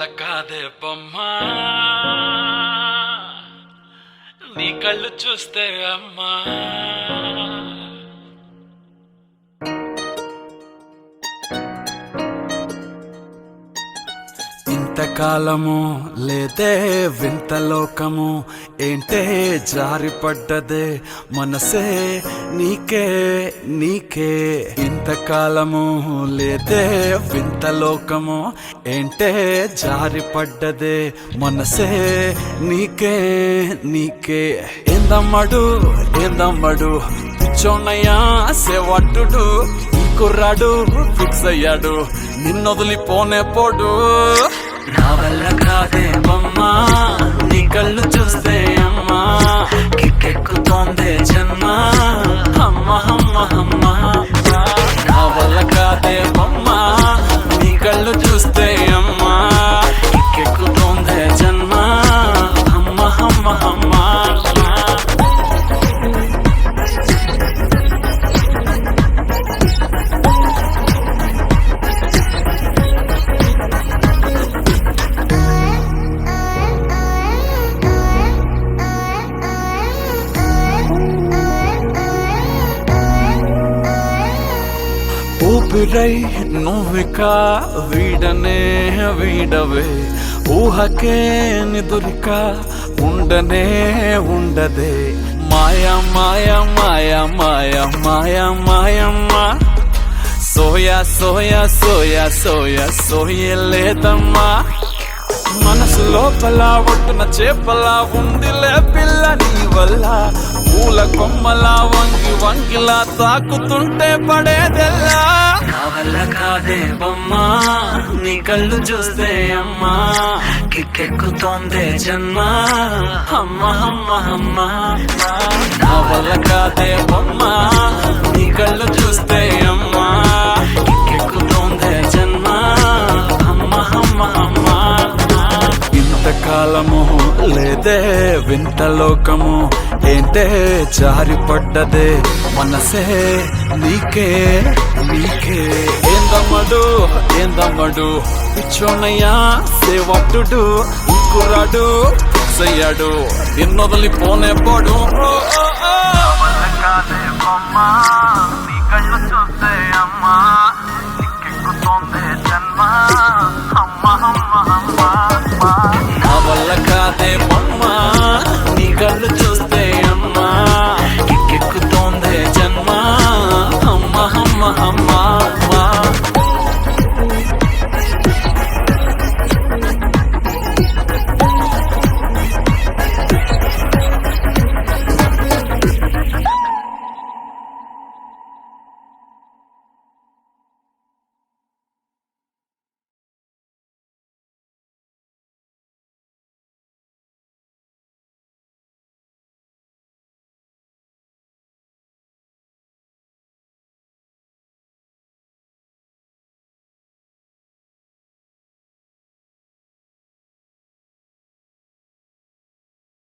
వల్ల కాదే బొమ్మా నీ కళ్ళు చూస్తే అమ్మా ఇంతకాలము లేదే వింత లోకము ఏంటే జారిపడ్డదే మనసే నీకే నీకే ఇంతకాలము లేదే వింత లోకము ఏంటే జారిపడ్డదే మనసే నీకే నీకే ఏందమ్మడు పిచ్చోన్నయ్యా సేవట్టుడు ఈ కుర్రాడు ఫిక్స్ అయ్యాడు నిన్నొదిలిపోనే పోడు నా వల్ల కాదే బొమ్మా నీ కళ్ళు చూస్తే అమ్మా కిక్కెక్కుతోందే జన్మ అమ్మ అమ్మ అమ్మ నా వల్ల కాదే బొమ్మా నీ కళ్ళు చూస్తే అమ్మా కిక్కెక్కుతోందే జన్మ అమ్మ అమ్మ అమ్మ ఊపిరై నువ్విక వీడనే వీడవే ఊహకే నిదురిక ఉండనే ఉండదే మాయా మాయా మాయా మాయా మాయా మాయమ్మ సోయా సోయా సోయా సోయా సోయలేదమ్మా మనసు లోపల ఒట్టున చేపలా ఉందిలే పిల్ల నీ వల్ల పూల కొమ్మలా వంగి వంగిలా తాకుతుంటే పడేదెల్లా నా వల్ల కాదే బొమ్మా నీ కళ్ళు చూస్తే అమ్మా కిక్కెక్కుతోందే జన్మ అమ్మ అమ్మ అమ్మ నా వల్ల కాదే బొమ్మా నీ కళ్ళు చూస్తే అమ్మా కిక్కెక్కుతోందే జన్మ అమ్మ అమ్మ అమ్మ ఇంతకాలము లేదే వింత లోకము ఏంటే జారిపడ్డదే మనసే నీకే నీకే ఏందమ్మడు పిచ్చోన్నయ్యా సేవట్టుడు కుర్రాడు సయ్యాడు నిన్నొదిలిపోనే పోడు